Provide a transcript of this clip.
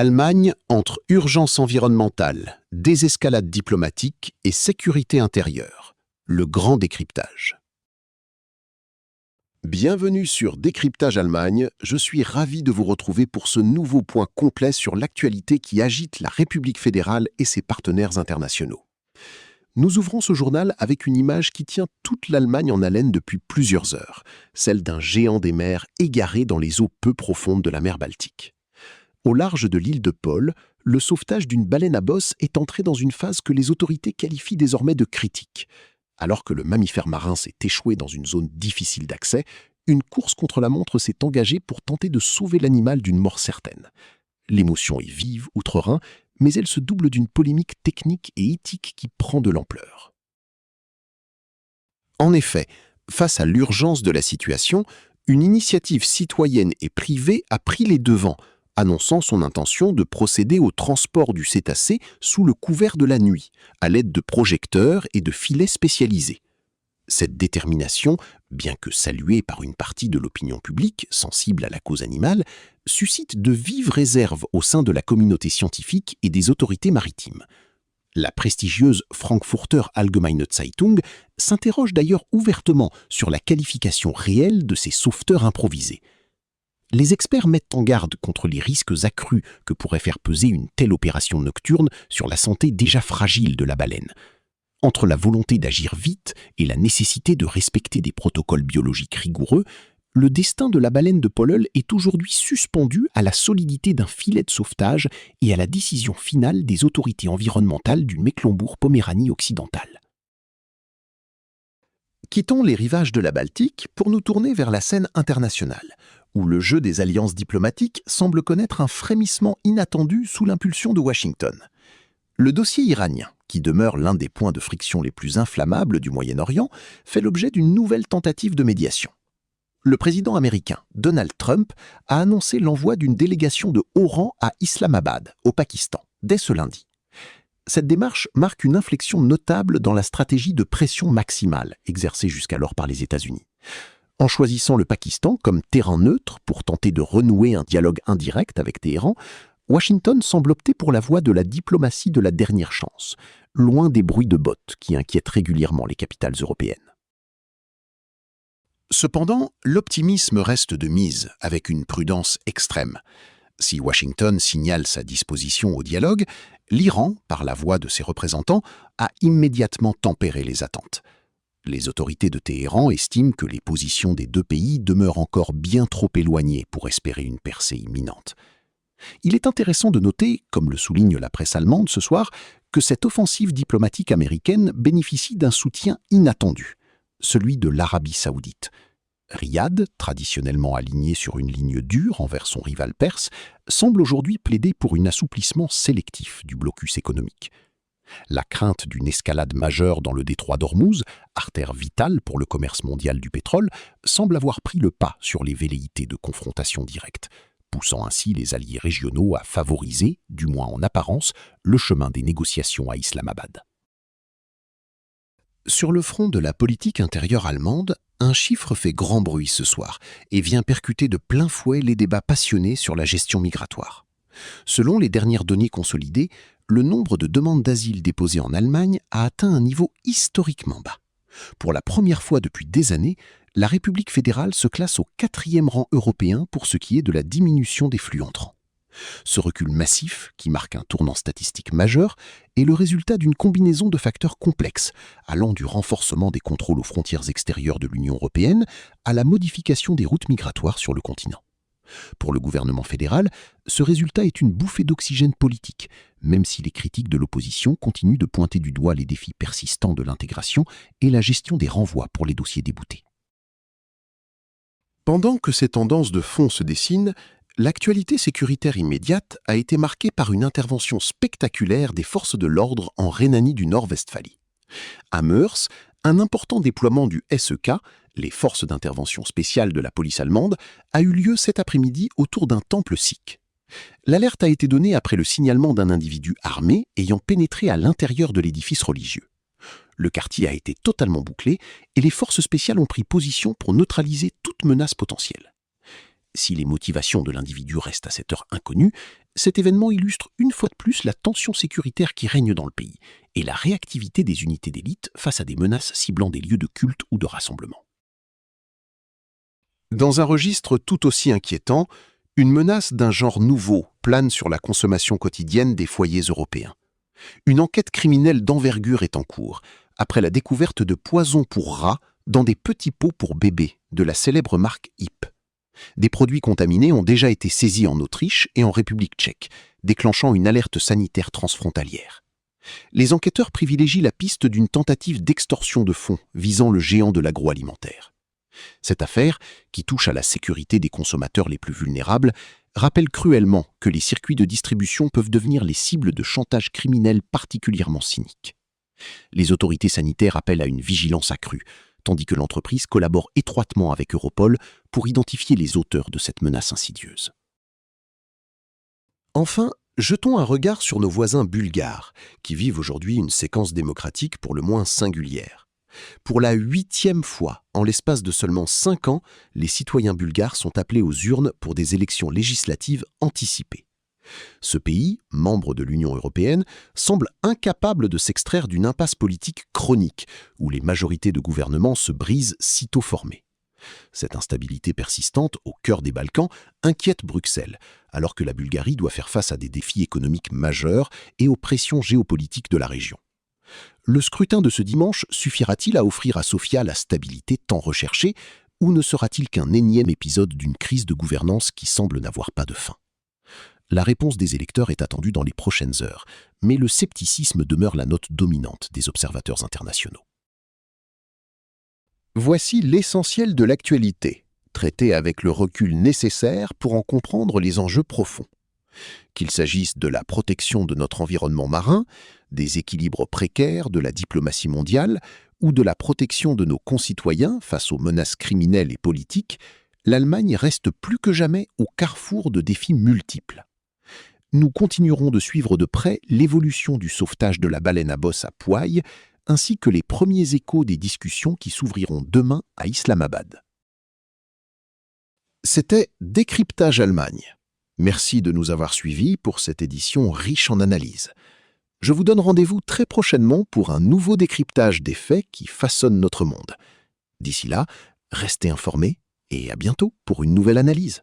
L'Allemagne entre urgence environnementale, désescalade diplomatique et sécurité intérieure. Le grand décryptage. Bienvenue sur Décryptage Allemagne, je suis ravi de vous retrouver pour ce nouveau point complet sur l'actualité qui agite la République fédérale et ses partenaires internationaux. Nous ouvrons ce journal avec une image qui tient toute l'Allemagne en haleine depuis plusieurs heures, celle d'un géant des mers égaré dans les eaux peu profondes de la mer Baltique. Au large de l'île de Pol, le sauvetage d'une baleine à bosse est entré dans une phase que les autorités qualifient désormais de critique. Alors que le mammifère marin s'est échoué dans une zone difficile d'accès, une course contre la montre s'est engagée pour tenter de sauver l'animal d'une mort certaine. L'émotion est vive outre-Rhin, mais elle se double d'une polémique technique et éthique qui prend de l'ampleur. En effet, face à l'urgence de la situation, une initiative citoyenne et privée a pris les devants, annonçant son intention de procéder au transport du cétacé sous le couvert de la nuit, à l'aide de projecteurs et de filets spécialisés. Cette détermination, bien que saluée par une partie de l'opinion publique sensible à la cause animale, suscite de vives réserves au sein de la communauté scientifique et des autorités maritimes. La prestigieuse Frankfurter Allgemeine Zeitung s'interroge d'ailleurs ouvertement sur la qualification réelle de ces sauveteurs improvisés. Les experts mettent en garde contre les risques accrus que pourrait faire peser une telle opération nocturne sur la santé déjà fragile de la baleine. Entre la volonté d'agir vite et la nécessité de respecter des protocoles biologiques rigoureux, le destin de la baleine de Polleul est aujourd'hui suspendu à la solidité d'un filet de sauvetage et à la décision finale des autorités environnementales du Mecklembourg-Poméranie occidentale. Quittons les rivages de la Baltique pour nous tourner vers la scène internationale, où le jeu des alliances diplomatiques semble connaître un frémissement inattendu sous l'impulsion de Washington. Le dossier iranien, qui demeure l'un des points de friction les plus inflammables du Moyen-Orient, fait l'objet d'une nouvelle tentative de médiation. Le président américain Donald Trump a annoncé l'envoi d'une délégation de haut rang à Islamabad, au Pakistan, dès ce lundi. Cette démarche marque une inflexion notable dans la stratégie de pression maximale exercée jusqu'alors par les États-Unis. En choisissant le Pakistan comme terrain neutre pour tenter de renouer un dialogue indirect avec Téhéran, Washington semble opter pour la voie de la diplomatie de la dernière chance, loin des bruits de bottes qui inquiètent régulièrement les capitales européennes. Cependant, l'optimisme reste de mise, avec une prudence extrême. Si Washington signale sa disposition au dialogue, l'Iran, par la voix de ses représentants, a immédiatement tempéré les attentes. Les autorités de Téhéran estiment que les positions des deux pays demeurent encore bien trop éloignées pour espérer une percée imminente. Il est intéressant de noter, comme le souligne la presse allemande ce soir, que cette offensive diplomatique américaine bénéficie d'un soutien inattendu, celui de l'Arabie saoudite. Riyad, traditionnellement aligné sur une ligne dure envers son rival perse, semble aujourd'hui plaider pour un assouplissement sélectif du blocus économique. La crainte d'une escalade majeure dans le détroit d'Ormuz, artère vitale pour le commerce mondial du pétrole, semble avoir pris le pas sur les velléités de confrontation directe, poussant ainsi les alliés régionaux à favoriser, du moins en apparence, le chemin des négociations à Islamabad. Sur le front de la politique intérieure allemande, un chiffre fait grand bruit ce soir et vient percuter de plein fouet les débats passionnés sur la gestion migratoire. Selon les dernières données consolidées, le nombre de demandes d'asile déposées en Allemagne a atteint un niveau historiquement bas. Pour la première fois depuis des années, la République fédérale se classe au 4e rang européen pour ce qui est de la diminution des flux entrants. Ce recul massif, qui marque un tournant statistique majeur, est le résultat d'une combinaison de facteurs complexes, allant du renforcement des contrôles aux frontières extérieures de l'Union européenne à la modification des routes migratoires sur le continent. Pour le gouvernement fédéral, ce résultat est une bouffée d'oxygène politique, même si les critiques de l'opposition continuent de pointer du doigt les défis persistants de l'intégration et la gestion des renvois pour les dossiers déboutés. Pendant que ces tendances de fond se dessinent, l'actualité sécuritaire immédiate a été marquée par une intervention spectaculaire des forces de l'ordre en Rhénanie du Nord-Westphalie. À Moers, un important déploiement du SEK, les forces d'intervention spéciales de la police allemande, a eu lieu cet après-midi autour d'un temple sikh. L'alerte a été donnée après le signalement d'un individu armé ayant pénétré à l'intérieur de l'édifice religieux. Le quartier a été totalement bouclé et les forces spéciales ont pris position pour neutraliser toute menace potentielle. Si les motivations de l'individu restent à cette heure inconnues, cet événement illustre une fois de plus la tension sécuritaire qui règne dans le pays et la réactivité des unités d'élite face à des menaces ciblant des lieux de culte ou de rassemblement. Dans un registre tout aussi inquiétant, une menace d'un genre nouveau plane sur la consommation quotidienne des foyers européens. Une enquête criminelle d'envergure est en cours, après la découverte de poisons pour rats dans des petits pots pour bébés de la célèbre marque Hip. Des produits contaminés ont déjà été saisis en Autriche et en République tchèque, déclenchant une alerte sanitaire transfrontalière. Les enquêteurs privilégient la piste d'une tentative d'extorsion de fonds visant le géant de l'agroalimentaire. Cette affaire, qui touche à la sécurité des consommateurs les plus vulnérables, rappelle cruellement que les circuits de distribution peuvent devenir les cibles de chantage criminel particulièrement cyniques. Les autorités sanitaires appellent à une vigilance accrue, tandis que l'entreprise collabore étroitement avec Europol pour identifier les auteurs de cette menace insidieuse. Enfin, jetons un regard sur nos voisins bulgares, qui vivent aujourd'hui une séquence démocratique pour le moins singulière. Pour la 8e fois, en l'espace de seulement 5 ans, les citoyens bulgares sont appelés aux urnes pour des élections législatives anticipées. Ce pays, membre de l'Union européenne, semble incapable de s'extraire d'une impasse politique chronique, où les majorités de gouvernement se brisent sitôt formées. Cette instabilité persistante au cœur des Balkans inquiète Bruxelles, alors que la Bulgarie doit faire face à des défis économiques majeurs et aux pressions géopolitiques de la région. Le scrutin de ce dimanche suffira-t-il à offrir à Sofia la stabilité tant recherchée, ou ne sera-t-il qu'un énième épisode d'une crise de gouvernance qui semble n'avoir pas de fin ? La réponse des électeurs est attendue dans les prochaines heures, mais le scepticisme demeure la note dominante des observateurs internationaux. Voici l'essentiel de l'actualité, traité avec le recul nécessaire pour en comprendre les enjeux profonds. Qu'il s'agisse de la protection de notre environnement marin, des équilibres précaires de la diplomatie mondiale ou de la protection de nos concitoyens face aux menaces criminelles et politiques, l'Allemagne reste plus que jamais au carrefour de défis multiples. Nous continuerons de suivre de près l'évolution du sauvetage de la baleine à bosse à Poaille, ainsi que les premiers échos des discussions qui s'ouvriront demain à Islamabad. C'était Décryptage Allemagne. Merci de nous avoir suivis pour cette édition riche en analyses. Je vous donne rendez-vous très prochainement pour un nouveau décryptage des faits qui façonnent notre monde. D'ici là, restez informés et à bientôt pour une nouvelle analyse.